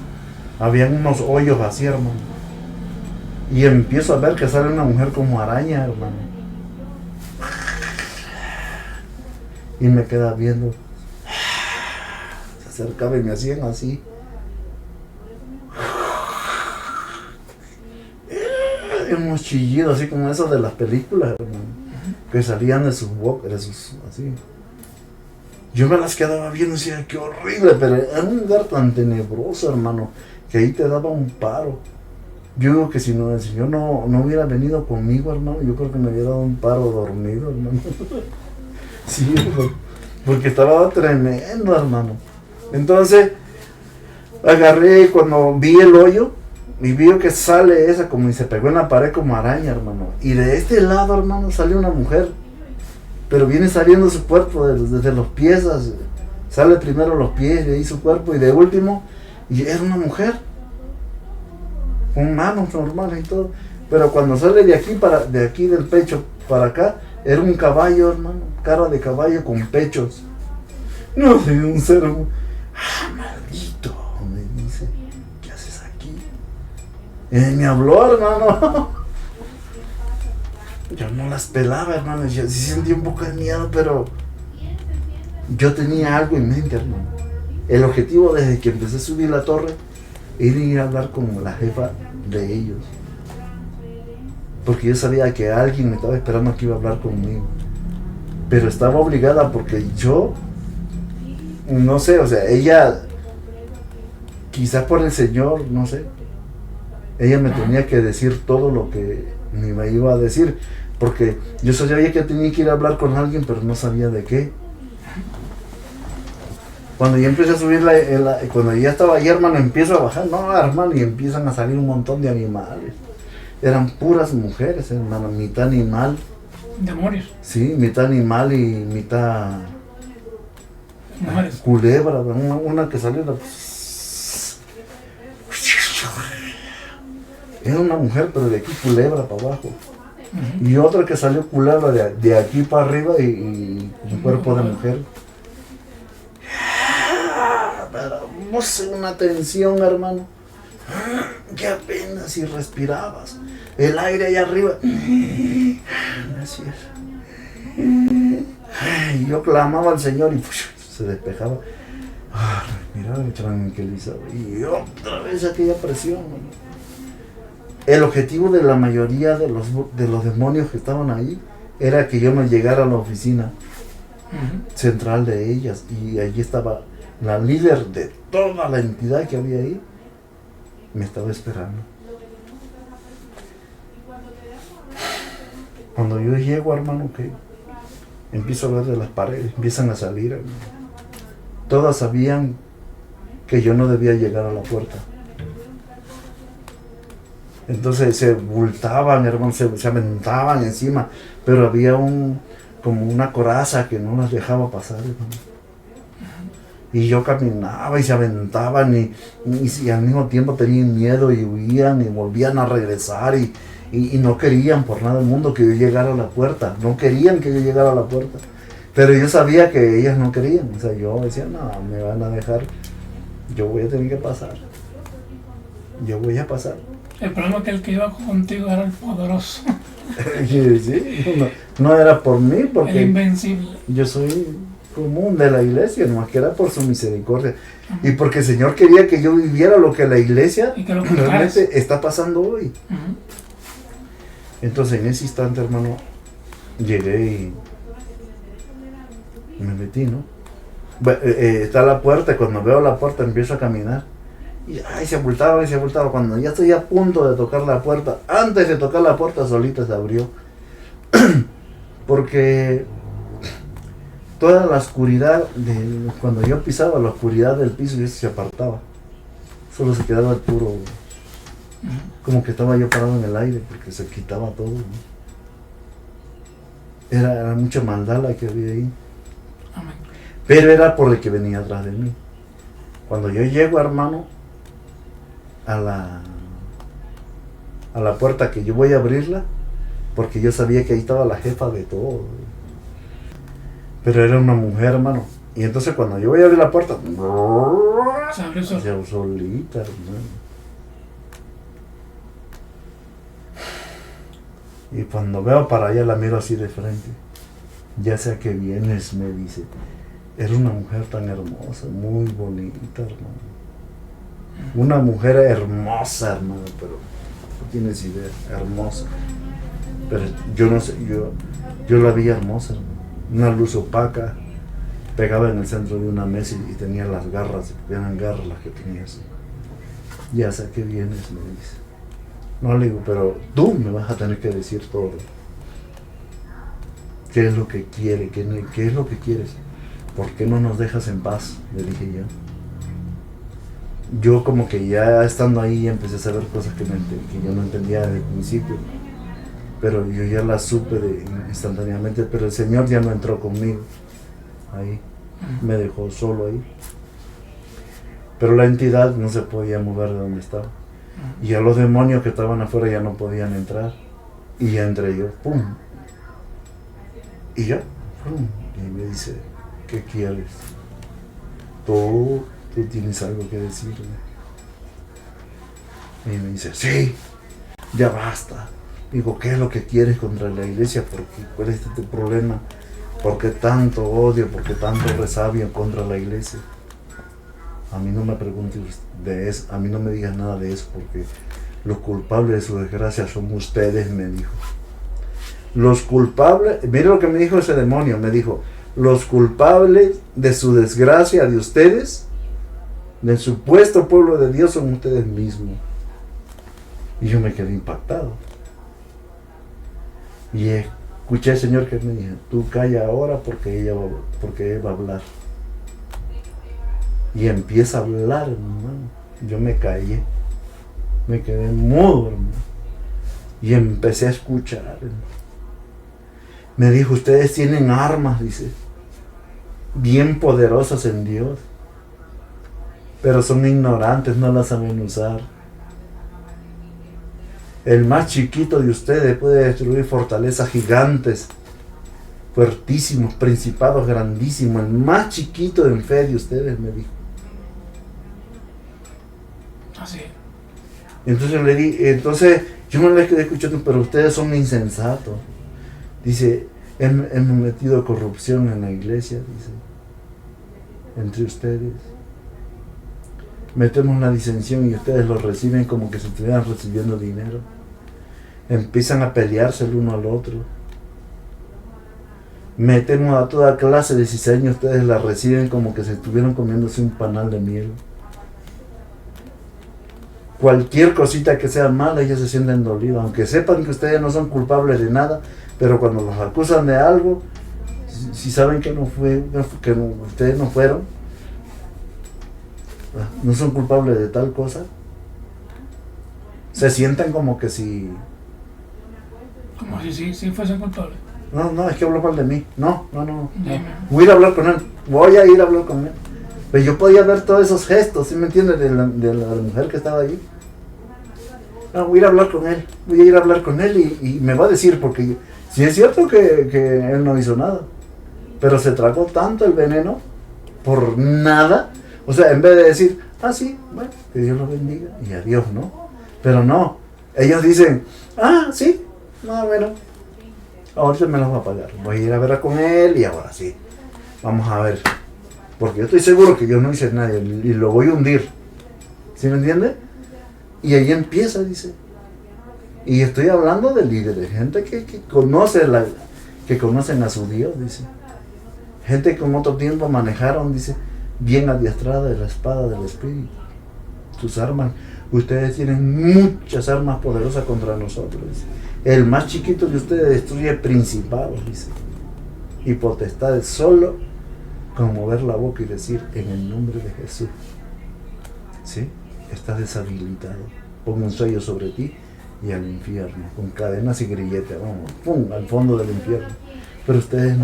habían unos hoyos así, hermano. Y empiezo a ver que sale una mujer como araña, hermano. Y me queda viendo. Se acercaba y me hacían así. Unos chillidos así como esos de las películas, hermano, que salían de sus bocas, así. Yo me las quedaba viendo y decía, qué horrible, pero era un lugar tan tenebroso, hermano, que ahí te daba un paro. Yo digo que si no, el Señor no hubiera venido conmigo, hermano, yo creo que me hubiera dado un paro dormido, hermano. Sí, porque estaba tremendo, hermano. Entonces, agarré cuando vi el hoyo, y vi que sale esa como y se pegó en la pared como araña, hermano. Y de este lado, hermano, sale una mujer. Pero viene saliendo su cuerpo desde los pies. Sale primero los pies, de ahí su cuerpo. Y de último, y era una mujer. Con manos normales y todo. Pero cuando sale de aquí del pecho para acá, era un caballo, hermano. Cara de caballo con pechos. No, un ser. Maldito, me dice. ¿Qué haces aquí? Me habló, hermano. Yo no las pelaba, hermano. Yo sí sentí un poco de miedo, pero yo tenía algo en mente, hermano. El objetivo desde que empecé a subir la torre era ir a hablar con la jefa de ellos. Porque yo sabía que alguien me estaba esperando que iba a hablar conmigo. Pero estaba obligada porque yo, no sé, o sea, ella quizás por el Señor, no sé, ella me tenía que decir todo lo que me iba a decir, porque yo sabía que tenía que ir a hablar con alguien, pero no sabía de qué. Cuando ya empecé a subir, cuando ya estaba ahí, hermano, empiezo a bajar, no, hermano, y empiezan a salir un montón de animales. Eran puras mujeres, hermano, mitad animal. Demonios. Sí, mitad animal y mitad mujeres. Culebra, una que salió, era una mujer, pero de aquí culebra para abajo. Y otra que salió culebra de aquí para arriba y un cuerpo de mujer. Pero no sé, una tensión, hermano, que apenas si respirabas el aire allá arriba. Así es. Y yo clamaba al Señor y se despejaba. Respiraba y tranquilizaba. Y otra vez aquella presión. El objetivo de la mayoría de los demonios que estaban ahí era que yo no llegara a la oficina central de ellas, y allí estaba la líder de toda la entidad que había ahí, me estaba esperando. Cuando yo llego, hermano, que empiezo a ver de las paredes, empiezan a salir, hermano. Todas sabían que yo no debía llegar a la puerta. Entonces se bultaban, hermano, se aventaban encima, pero había como una coraza que no las dejaba pasar, hermano. Y yo caminaba y se aventaban y al mismo tiempo tenían miedo y huían y volvían a regresar y no querían por nada del mundo que yo llegara a la puerta. No querían que yo llegara a la puerta. Pero yo sabía que ellas no querían. O sea, yo decía, no, me van a dejar. Yo voy a tener que pasar. Yo voy a pasar. El problema es que el que iba contigo era el poderoso. Sí, no era por mí, porque el invencible. Yo soy común de la iglesia, nomás que era por su misericordia. Y porque el Señor quería que yo viviera lo que la iglesia realmente está pasando hoy. Entonces en ese instante, hermano, llegué y me metí, ¿no? Está la puerta, y cuando veo la puerta empiezo a caminar. Y se abultaba. Cuando ya estoy a punto de tocar la puerta, antes de tocar la puerta solita se abrió. Porque toda la oscuridad, cuando yo pisaba la oscuridad del piso, y eso se apartaba. Solo se quedaba el puro, como que estaba yo parado en el aire, porque se quitaba todo, ¿no? Era mucha maldad la que había ahí. Amén. Pero era por el que venía atrás de mí. Cuando yo llego, hermano, a la puerta, que yo voy a abrirla, porque yo sabía que ahí estaba la jefa de todo. Pero era una mujer, hermano. Y entonces cuando yo voy a abrir la puerta, se abrió solita, hermano. Y cuando veo para allá, la miro así de frente. Ya sea que vienes, me dice. Era una mujer tan hermosa, muy bonita, hermano. Una mujer hermosa, hermano, pero no tienes idea, hermosa. Pero yo no sé, yo la vi hermosa, hermano. Una luz opaca, pegaba en el centro de una mesa y tenía las garras, eran garras las que tenía así. Ya sé que vienes, me dice. No, le digo, pero tú me vas a tener que decir todo. ¿Qué es lo que quiere? ¿Qué es lo que quieres? ¿Por qué no nos dejas en paz? Le dije yo. Yo como que ya estando ahí empecé a saber cosas que yo no entendía desde el principio. Pero yo ya las supe instantáneamente, pero el Señor ya no entró conmigo. Ahí. Me dejó solo ahí. Pero la entidad no se podía mover de donde estaba. Y ya los demonios que estaban afuera ya no podían entrar. Y ya entré yo, ¡pum! Y yo, ¡pum! Y me dice, ¿qué quieres? Tú tienes algo que decirme. Y me dice, sí, ya basta. Digo, ¿qué es lo que quieres contra la iglesia? ¿Cuál es tu problema? ¿Por qué tanto odio? ¿Por qué tanto resabio contra la iglesia? A mí no me preguntes de eso, a mí no me digas nada de eso, porque los culpables de su desgracia son ustedes, me dijo. Los culpables, mire lo que me dijo ese demonio, me dijo, los culpables de su desgracia de ustedes del supuesto pueblo de Dios son ustedes mismos. Y yo me quedé impactado. Y escuché al Señor que me dijo, tú calla ahora porque Él va a hablar. Y empieza a hablar, hermano. Yo me callé. Me quedé mudo, hermano. Y empecé a escuchar, hermano. Me dijo, ustedes tienen armas, dice, bien poderosas en Dios. Pero son ignorantes, no las saben usar. El más chiquito de ustedes puede destruir fortalezas gigantes, fuertísimos, principados grandísimos. El más chiquito en fe de ustedes, me dijo. Así. Entonces yo me la quedé escuchando, pero ustedes son insensatos. Dice, hemos metido corrupción en la iglesia, dice, entre ustedes. Metemos la disensión y ustedes lo reciben como que si estuvieran recibiendo dinero. Empiezan a pelearse el uno al otro. Metemos a toda clase de cizaña, ustedes la reciben como que si estuvieran comiéndose un panal de miel. Cualquier cosita que sea mala, ellos se sienten dolidos, aunque sepan que ustedes no son culpables de nada, pero cuando los acusan de algo, si saben que ustedes no fueron, no son culpables de tal cosa, se sienten como que si... Como si fuesen culpables. No, es que habló mal de mí. No. Voy a ir a hablar con él. Pero yo podía ver todos esos gestos, ¿sí me entiendes? De la mujer que estaba allí. No, voy a ir a hablar con él y me va a decir, porque sí es cierto que él no hizo nada, pero se tragó tanto el veneno por nada. O sea, en vez de decir, sí, bueno, que Dios lo bendiga y adiós, ¿no? Pero no, ellos dicen, sí, bueno, ahorita me los va a pagar. Voy a ir a ver con él y ahora sí, vamos a ver. Porque yo estoy seguro que yo no hice nada y lo voy a hundir. ¿Sí me entiende? Y ahí empieza, dice. Y estoy hablando de líderes, gente que conocen a su Dios, dice. Gente que en otro tiempo manejaron, dice, bien adiestrada de la espada del Espíritu. Sus armas, ustedes tienen muchas armas poderosas contra nosotros, dice. El más chiquito de ustedes destruye principados, dice, y potestades solo con mover la boca y decir en el nombre de Jesús. ¿Sí? Estás deshabilitado. Pongo un sello sobre ti y al infierno, con cadenas y grilletes, vamos, ¡pum!, al fondo del infierno. Pero ustedes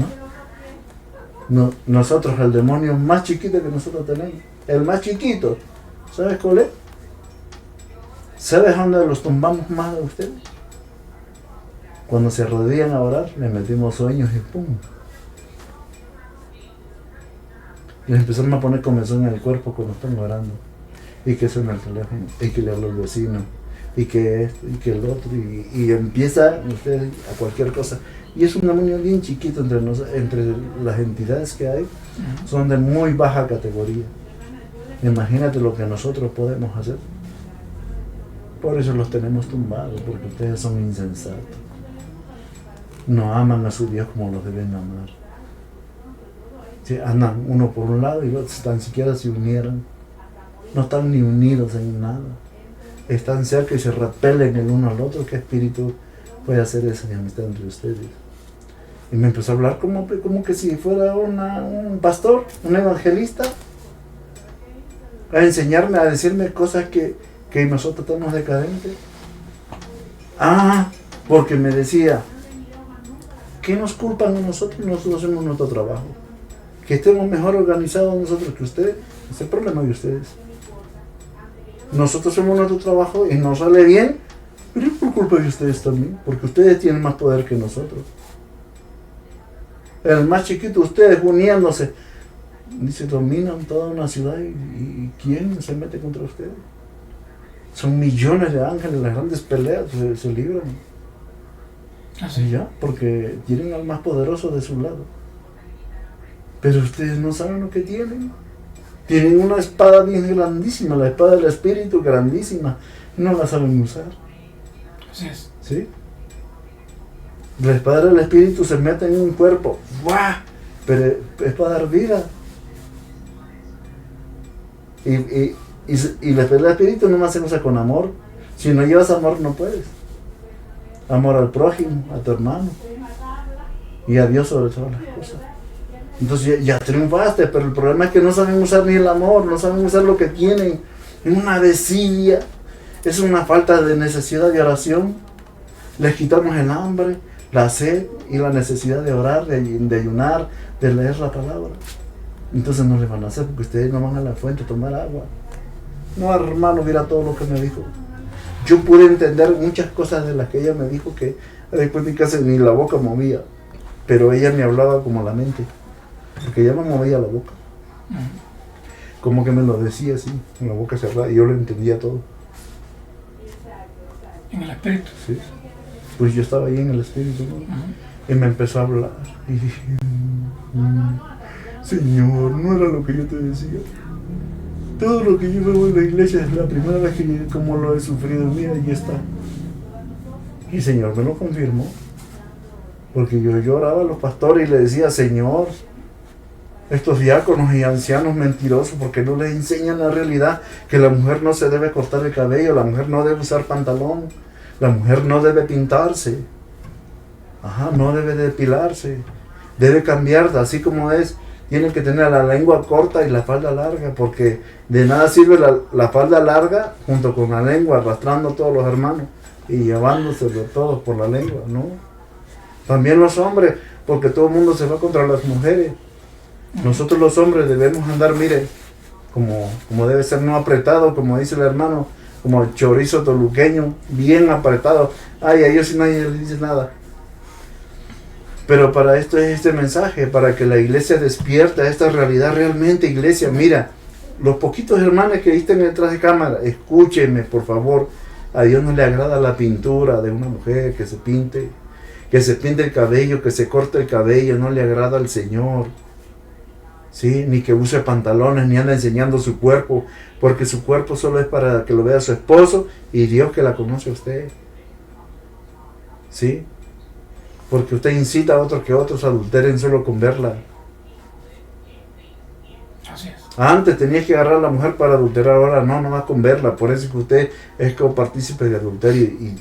no. Nosotros, el demonio más chiquito que nosotros tenemos, el más chiquito, ¿sabes cuál es? ¿Sabes dónde los tumbamos más a ustedes? Cuando se arrodillan a orar, le metimos sueños y ¡pum! Y les empezamos a poner comezón en el cuerpo cuando están orando. Y que suena el teléfono, y que le habla al vecino, y que esto, y que el otro, y empieza ustedes a cualquier cosa. Y es un demonio bien chiquito entre las entidades que hay, son de muy baja categoría. Imagínate lo que nosotros podemos hacer. Por eso los tenemos tumbados, porque ustedes son insensatos. No aman a su Dios como los deben amar. ¿Sí? Andan uno por un lado y los otros tan siquiera se unieran. No están ni unidos en nada. Están cerca y se repelen el uno al otro. ¿Qué espíritu puede hacer esa amistad entre ustedes? Y me empezó a hablar como que si fuera un pastor, un evangelista, a enseñarme, a decirme cosas que nosotros estamos decadentes. Porque me decía, ¿qué nos culpan a nosotros? Nosotros hacemos nuestro trabajo. Que estemos mejor organizados nosotros que ustedes, ese es el problema de ustedes. Nosotros hacemos nuestro trabajo y nos sale bien, pero es por culpa de ustedes también, porque ustedes tienen más poder que nosotros. El más chiquito, ustedes uniéndose, dice, dominan toda una ciudad y ¿quién se mete contra ustedes? Son millones de ángeles, las grandes peleas se libran. Así ya, porque tienen al más poderoso de su lado. Pero ustedes no saben lo que tienen. Tienen una espada bien grandísima, la espada del Espíritu grandísima, y no la saben usar. Así es. ¿Sí? La espada del Espíritu se mete en un cuerpo, ¡guau!, pero es para dar vida. Y la esfera del espíritu no se usa con amor. Si no llevas amor, no puedes. Amor al prójimo, a tu hermano. Y a Dios sobre todas las cosas. Entonces ya triunfaste, pero el problema es que no saben usar ni el amor, no saben usar lo que tienen. Es una desidia, es una falta de necesidad de oración. Les quitamos el hambre, la sed y la necesidad de orar, de ayunar, de leer la palabra. Entonces no les van a hacer porque ustedes no van a la fuente a tomar agua. No, hermano, mira todo lo que me dijo. Yo pude entender muchas cosas de las que ella me dijo que después de casi ni la boca movía. Pero ella me hablaba como la mente. Porque ella no movía la boca. Como que me lo decía así, con la boca cerrada, y yo lo entendía todo. ¿En el espíritu? Sí. Pues yo estaba ahí en el espíritu, ¿no? Y me empezó a hablar. Y dije, Señor, no era lo que yo te decía. Todo lo que yo veo en la iglesia es la primera vez que como lo he sufrido. Mira, ahí está. Y el Señor me lo confirmó. Porque yo lloraba a los pastores y le decía, Señor, estos diáconos y ancianos mentirosos, porque no les enseñan la realidad, que la mujer no se debe cortar el cabello, la mujer no debe usar pantalón, la mujer no debe pintarse, no debe depilarse, debe cambiar así como es, tiene que tener la lengua corta y la falda larga, porque de nada sirve la falda larga junto con la lengua, arrastrando a todos los hermanos y llevándose de todos por la lengua, ¿no? También los hombres, porque todo el mundo se va contra las mujeres. Nosotros los hombres debemos andar, mire, como debe ser, no apretado, como dice el hermano, como el chorizo toluqueño, bien apretado. Ay, a ellos sí nadie les dice nada. Pero para esto es este mensaje, para que la iglesia despierta esta realidad realmente, iglesia. Mira, los poquitos hermanos que estén detrás de cámara, escúchenme, por favor. A Dios no le agrada la pintura de una mujer que se pinte el cabello, que se corte el cabello, no le agrada al Señor. ¿Sí? Ni que use pantalones, ni anda enseñando su cuerpo, porque su cuerpo solo es para que lo vea su esposo y Dios que la conoce a usted. ¿Sí? Porque usted incita a otros que otros adulteren solo con verla. Así es. Antes tenías que agarrar a la mujer para adulterar, ahora no, nomás con verla. Por eso que usted es copartícipe de adulterio y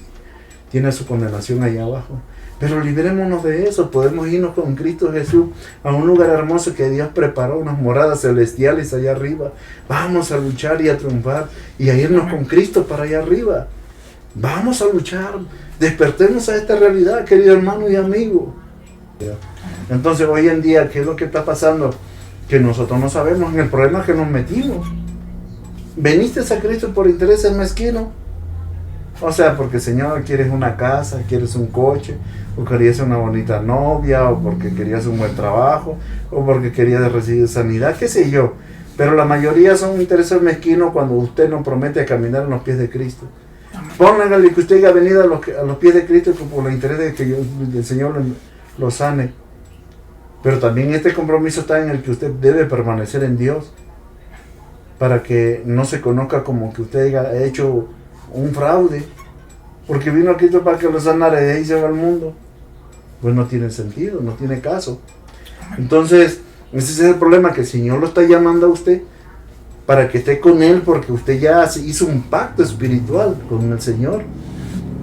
tiene su condenación allá abajo. Pero liberémonos de eso, podemos irnos con Cristo Jesús a un lugar hermoso que Dios preparó, unas moradas celestiales allá arriba. Vamos a luchar y a triunfar y a irnos con Cristo para allá arriba. Vamos a luchar, despertemos a esta realidad, querido hermano y amigo. Entonces hoy en día, ¿qué es lo que está pasando? Que nosotros no sabemos, en el problema que nos metimos. ¿Veniste a Cristo por intereses mezquinos? O sea, porque Señor, quieres una casa, quieres un coche, o querías una bonita novia, o porque querías un buen trabajo, o porque querías recibir sanidad, qué sé yo. Pero la mayoría son intereses mezquinos cuando usted no promete caminar en los pies de Cristo. Póngale que usted haya venido a los pies de Cristo por el interés de que el Señor lo sane. Pero también este compromiso está en el que usted debe permanecer en Dios, para que no se conozca como que usted haya hecho un fraude, porque vino a Cristo para que lo sanara y de ahí se va al mundo. Pues no tiene sentido, no tiene caso. Entonces, ese es el problema, que el Señor lo está llamando a usted para que esté con Él, porque usted ya hizo un pacto espiritual con el Señor.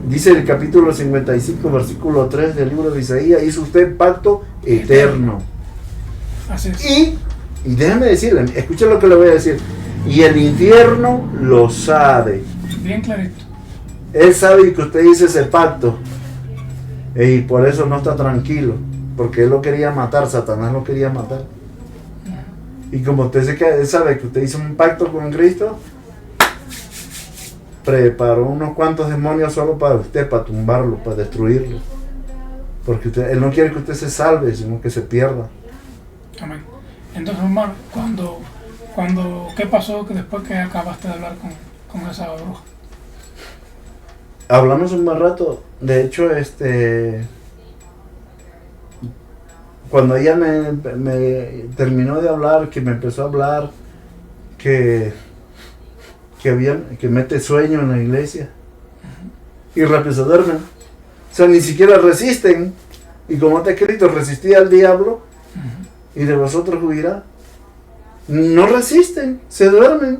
Dice el capítulo 55, versículo 3 del libro de Isaías, hizo usted pacto eterno. Así es. Y déjeme decirle, escuche lo que le voy a decir, y el infierno lo sabe. Bien clarito. Él sabe que usted hizo ese pacto y por eso no está tranquilo, porque él lo quería matar, Satanás lo quería matar. Y como él sabe que usted hizo un pacto con Cristo, preparó unos cuantos demonios solo para usted, para tumbarlo, para destruirlo. Porque él no quiere que usted se salve, sino que se pierda. Amén. Entonces, hermano, ¿qué pasó después que acabaste de hablar con esa bruja? Hablamos un buen rato. De hecho, cuando ella me terminó de hablar, que me empezó a hablar, que mete sueño en la iglesia, y rápido se duermen. O sea, ni siquiera resisten. Y como está escrito, resistí al diablo y de vosotros huirá. no resisten, se duermen.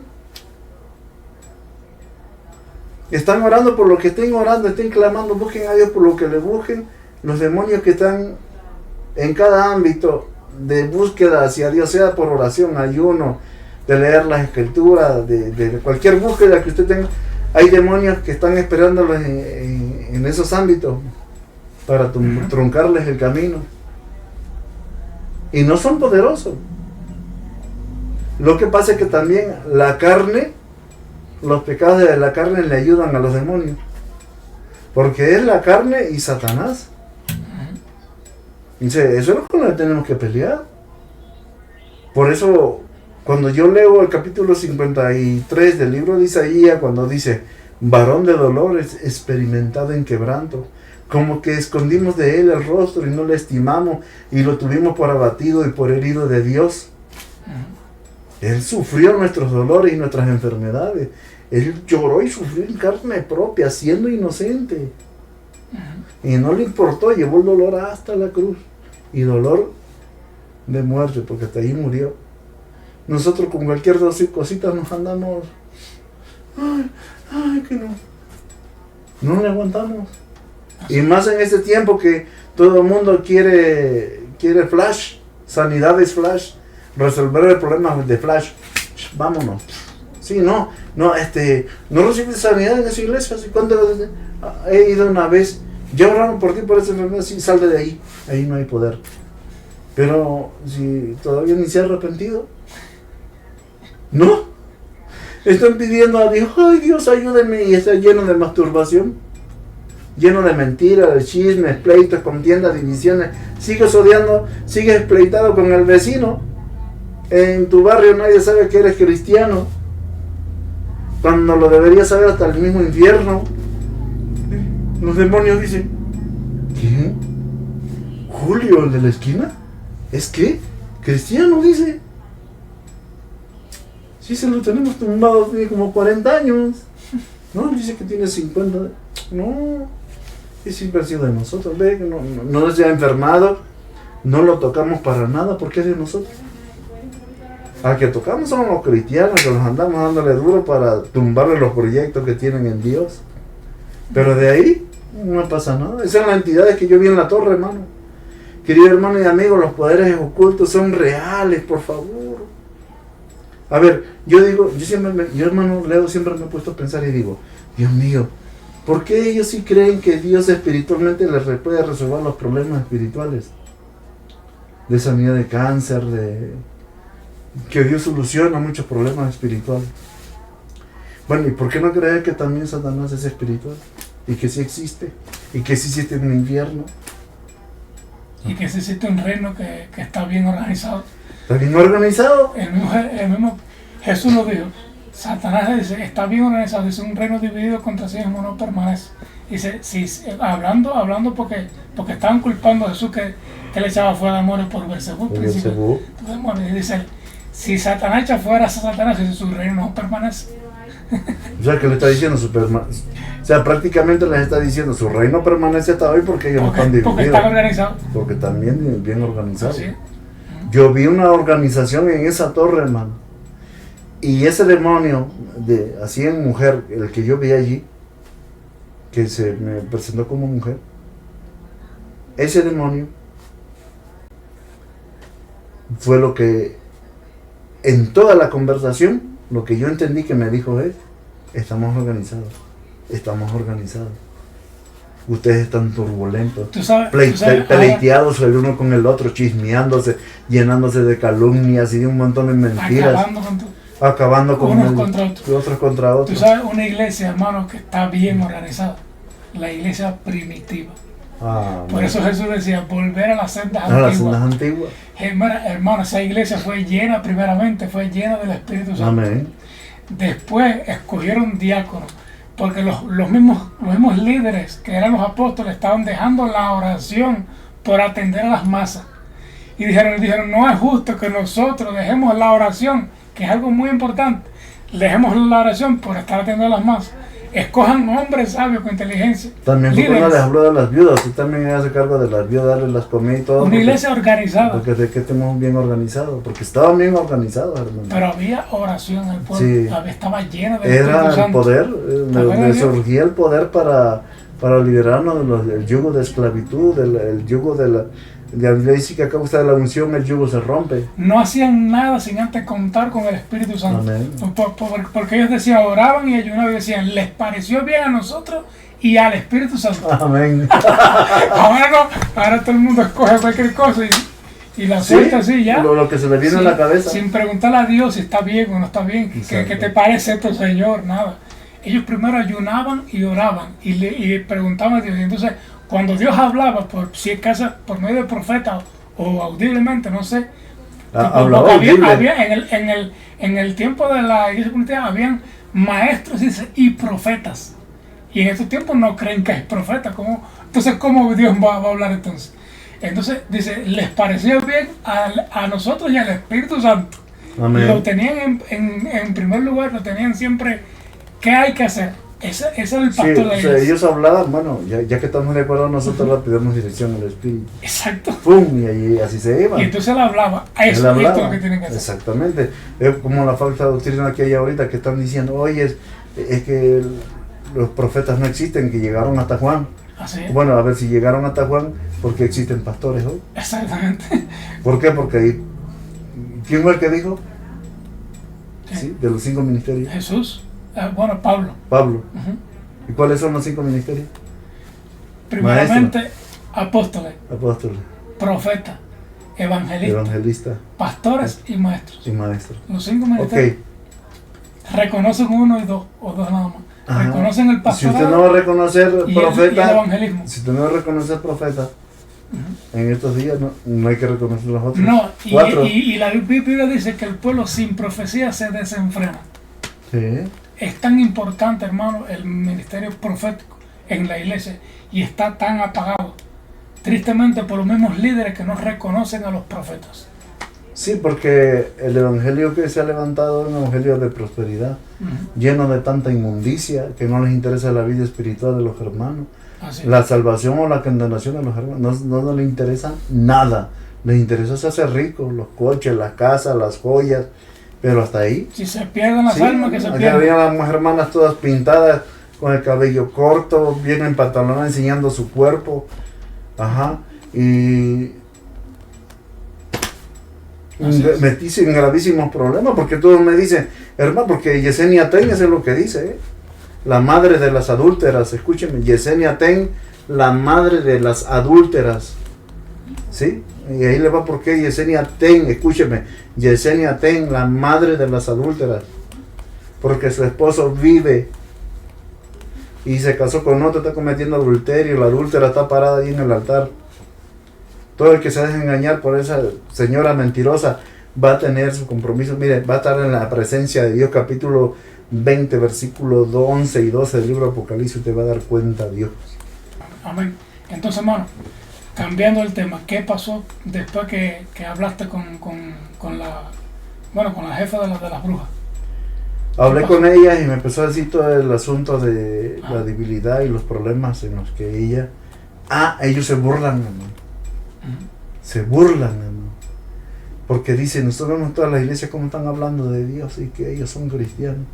Están orando por lo que estén orando, estén clamando, busquen a Dios por lo que le busquen. Los demonios que están en cada ámbito de búsqueda hacia Dios, sea por oración, ayuno, de leer las escrituras, de cualquier búsqueda que usted tenga, hay demonios que están esperándolos en esos ámbitos para truncarles el camino. Y no son poderosos. Lo que pasa es que también la carne, los pecados de la carne le ayudan a los demonios. Porque es la carne y Satanás. Dice, eso es lo que tenemos que pelear. Por eso, cuando yo leo el capítulo 53 del libro de Isaías, cuando dice, varón de dolores, experimentado en quebranto, como que escondimos de él el rostro y no le estimamos y lo tuvimos por abatido y por herido de Dios. Él sufrió nuestros dolores y nuestras enfermedades. Él lloró y sufrió en carne propia, siendo inocente. Y no le importó, llevó el dolor hasta la cruz. Y dolor de muerte, porque hasta ahí murió. Nosotros con cualquier cosita nos andamos. Ay, que no. No le aguantamos. Y más en este tiempo que todo el mundo quiere flash, sanidades flash, resolver el problema de flash. Vámonos. Sí, no recibes sanidad en esa iglesia. ¿Cuántas veces he ido una vez? Ya oraron por ti por esa enfermedad, sí, sal de ahí. Ahí no hay poder. Pero si todavía ni se ha arrepentido, no. Están pidiendo a Dios, ay Dios, ayúdenme, y está lleno de masturbación, lleno de mentiras, de chismes, pleitos, contiendas, divisiones. Sigues odiando, sigues pleitado con el vecino. En tu barrio nadie sabe que eres cristiano, cuando lo debería saber hasta el mismo infierno. Los demonios dicen, ¿qué? ¿Julio, el de la esquina? ¿Es qué? ¿Cristiano? Dice. Sí, se lo tenemos tumbado, tiene como 40 años. No, dice que tiene 50. No, es siempre ha sido de nosotros. Ve, no se ha enfermado, no lo tocamos para nada porque es de nosotros. Al que tocamos son los cristianos, que los andamos dándole duro para tumbarle los proyectos que tienen en Dios. Pero de ahí no pasa nada. Esas son las entidades que yo vi en la torre, hermano. Querido hermano y amigo, los poderes ocultos son reales, por favor. A ver, yo hermano Leo, siempre me he puesto a pensar y digo, Dios mío, ¿por qué ellos sí creen que Dios espiritualmente les puede resolver los problemas espirituales? De sanidad de cáncer, que Dios soluciona muchos problemas espirituales. Bueno, ¿y por qué no creer que también Satanás es espiritual? Y que sí existe. Y que sí existe un infierno. Y que sí existe un reino que está bien organizado. ¿Está bien organizado? El mismo Jesús lo dijo. Satanás dice, está bien organizado. Dice, un reino dividido contra sí mismo no permanece. Dice, hablando porque estaban culpando a Jesús que le echaba fuera demonios por Beelzebú. Y dice, si Satanás echa fuera a Satanás, dice, su reino no permanece. O sea, que le está diciendo o sea, prácticamente les está diciendo su reino permanece hasta hoy porque ellos no están divididos. Porque están organizados. Porque también bien organizados. ¿Sí? Yo vi una organización en esa torre, hermano. Y ese demonio, así en mujer, el que yo vi allí, que se me presentó como mujer, ese demonio fue lo que, en toda la conversación, lo que yo entendí que me dijo es, estamos organizados. Ustedes están turbulentos, pleiteados el uno con el otro, chismeándose, llenándose de calumnias y de un montón de mentiras. Acabando con unos contra otros. Otros contra otros. Tú sabes, una iglesia, hermano, que está bien organizada. La iglesia primitiva. Por eso Jesús decía, volver a las sendas antiguas. Hermano, esa iglesia fue llena fue llena del Espíritu Santo. Amén. Después escogieron diáconos, porque los mismos líderes, que eran los apóstoles, estaban dejando la oración por atender a las masas. Y dijeron, no es justo que nosotros dejemos la oración, que es algo muy importante, dejemos la oración por estar atendiendo a las masas. Escojan hombres sabios con inteligencia. También fue líderes. cuando les habló de las viudas. Usted también hace cargo de las viudas, darles las comidas y todo. Una iglesia organizada. Porque de que estemos bien organizados. Porque estaban bien organizados, hermano. Pero había oración en el pueblo. Sí. Estaba lleno de Era el Santo. poder, Poder de Dios. surgía el poder para liberarnos del yugo de esclavitud, el yugo de la dice que a causa de la unción el yugo se rompe. No hacían nada sin antes contar con el Espíritu Santo. Amén. Porque ellos decían, oraban y ayunaban y decían, les pareció bien a nosotros y al Espíritu Santo. Amén. Ahora no, ahora todo el mundo escoge cualquier cosa y la suelta así ya. Lo que se le viene a la cabeza. Sin preguntarle a Dios si está bien o no está bien. ¿Qué te parece esto, Señor? Nada. Ellos primero ayunaban y oraban y preguntaban a Dios. Y entonces, cuando Dios hablaba, si es caso, por medio de profeta o audiblemente, no sé. Hablaba en el tiempo de la iglesia comunitaria habían maestros y profetas. Y en estos tiempos no creen que es profeta. Entonces, ¿cómo Dios va a hablar entonces? Entonces, dice, les pareció bien a nosotros y al Espíritu Santo. Amén. Lo tenían en primer lugar, lo tenían siempre. ¿Qué hay que hacer? Ese es el pastor de la iglesia. Ellos hablaban, bueno, ya que estamos de acuerdo, nosotros le pedimos dirección al Espíritu. Exacto. ¡Pum! Y así se iban. Y entonces él hablaba. Esto es lo que tienen que hacer. Exactamente. Es como la falsa doctrina que hay ahorita, que están diciendo, oye, es que los profetas no existen, que llegaron hasta Juan. Así es. Bueno, a ver si llegaron hasta Juan, ¿por qué existen pastores hoy? Exactamente. ¿Por qué? Porque ahí, ¿quién fue el que dijo? Sí, de los 5 ministerios. Jesús. Bueno, Pablo. Pablo. Uh-huh. ¿Y cuáles son los 5 ministerios? Primeramente, apóstoles, profetas, evangelistas, pastores y maestros. Los 5 ministerios. Reconocen uno y dos, o dos nada más. Ajá. Reconocen el pastorado. Si usted no va a reconocer profeta, el evangelismo. Si usted no va a reconocer profeta, en estos días no hay que reconocer los otros. No, y la Biblia dice que el pueblo sin profecía se desenfrena. Sí. Es tan importante, hermano, el ministerio profético en la iglesia y está tan apagado, tristemente, por los mismos líderes que no reconocen a los profetas. Sí, porque el evangelio que se ha levantado es un evangelio de prosperidad, lleno de tanta inmundicia, que no les interesa la vida espiritual de los hermanos, la salvación o la condenación de los hermanos, no les interesa nada. Les interesa hacerse ricos, los coches, las casas, las joyas. Pero hasta ahí. Si se pierden las almas, que se pierden. Había las hermanas todas pintadas, con el cabello corto, bien empantalonadas, enseñando su cuerpo. Ajá. Y me dicen gravísimos problemas, porque todos me dicen, hermano, porque Yesenia Ten, eso es lo que dice, la madre de las adúlteras. Escúcheme, Yesenia Ten, la madre de las adúlteras. ¿Sí? Y ahí le va porque Yesenia Ten, escúcheme, Yesenia Ten, la madre de las adúlteras, porque su esposo vive y se casó con otro, está cometiendo adulterio, la adúltera está parada ahí en el altar. Todo el que se deje engañar por esa señora mentirosa va a tener su compromiso, mire, va a estar en la presencia de Dios. Capítulo 20, versículos 11 y 12 del libro de Apocalipsis, te va a dar cuenta Dios. Amén. Entonces, hermano, cambiando el tema, ¿qué pasó después que hablaste con la jefa de las brujas? Hablé con ella y me empezó a decir todo el asunto de la debilidad y los problemas en los que ella... ellos se burlan, hermano. Se burlan, hermano. Porque dicen, nosotros vemos toda la iglesia como están hablando de Dios y que ellos son cristianos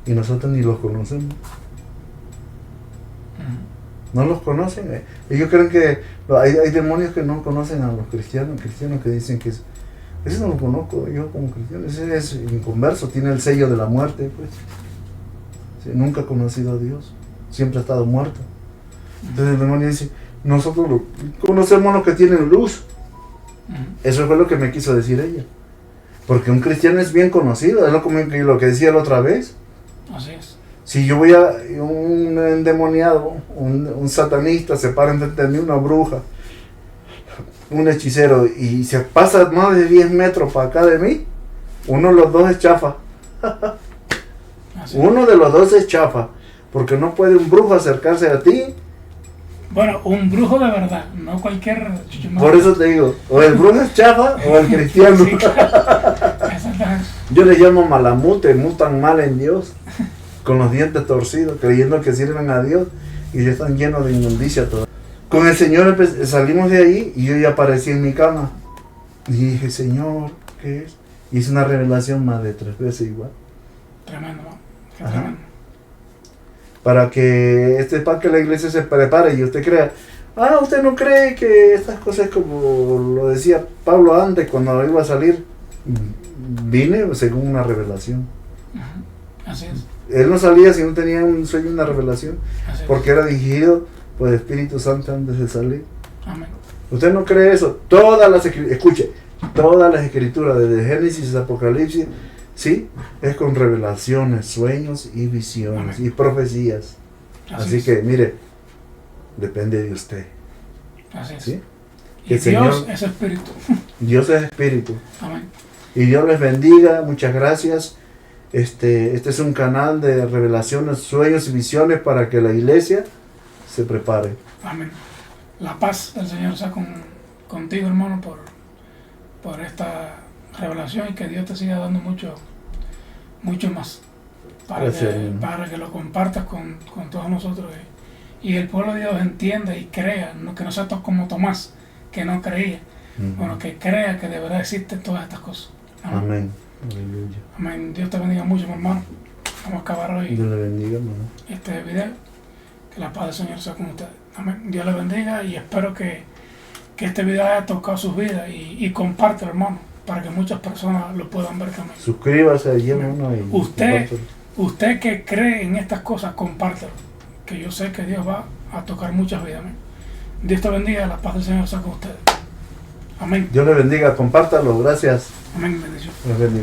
y nosotros ni los conocemos. No los conocen. Ellos creen que hay demonios que no conocen a los cristianos que dicen que ese no lo conozco yo como cristiano, ese es inconverso, tiene el sello de la muerte, pues. Sí, nunca ha conocido a Dios, siempre ha estado muerto. Entonces el demonio dice, nosotros conocemos los que tienen luz. Eso fue lo que me quiso decir ella. Porque un cristiano es bien conocido, es lo que decía la otra vez. Así es. Si yo voy a un endemoniado, un satanista, se para enfrente de mí, una bruja, un hechicero, y se pasa más de 10 metros para acá de mí, uno de los dos es chafa. Uno de los dos es chafa, porque no puede un brujo acercarse a ti. Bueno, un brujo de verdad, no cualquier... Por eso te digo, o el brujo es chafa o el cristiano. Sí, claro. Yo le llamo malamute, mutan mal en Dios. con los dientes torcidos, creyendo que sirven a Dios y ya están llenos de inmundicia todo. Con el Señor salimos de ahí y yo ya aparecí en mi cama. Y dije, Señor, ¿qué es? Hice una revelación más de 3 veces igual. Tremendo, ¿no? Qué tremendo. Para que la iglesia se prepare y usted crea, usted no cree que estas cosas, como lo decía Pablo antes cuando iba a salir, vine según una revelación. Así es. Él no salía si no tenía un sueño, una revelación, Así es. porque era dirigido por el Espíritu Santo antes de salir. Amén. ¿Usted no cree eso? Escuche, todas las escrituras, desde Génesis a Apocalipsis, sí, es con revelaciones, sueños y visiones. Amén. Y profecías. Así que, mire, depende de usted. Así es. ¿Sí? Y Dios Señor, es espíritu. Dios es espíritu. Amén. Y Dios les bendiga, muchas gracias. Este es un canal de revelaciones, sueños y visiones para que la iglesia se prepare. Amén. La paz del Señor sea contigo, hermano, por esta revelación, y que Dios te siga dando mucho más para que lo compartas con todos nosotros y el pueblo de Dios entienda y crea, que no sea como Tomás, que no creía, bueno, que crea que de verdad existen todas estas cosas. Amén. Amén. Aleluya. Amén. Dios te bendiga mucho, mi hermano. Vamos a acabar hoy. Dios le bendiga, hermano. Este video. Que la paz del Señor sea con ustedes. Amén. Dios le bendiga y espero que este video haya tocado sus vidas y compártelo, hermano, para que muchas personas lo puedan ver también. Suscríbase allí, hermano. Usted que cree en estas cosas, compártelo, que yo sé que Dios va a tocar muchas vidas. Amén. Dios te bendiga, la paz del Señor sea con ustedes. Amén. Dios le bendiga, compártalo, gracias. Amén, bendición. Dios bendiga.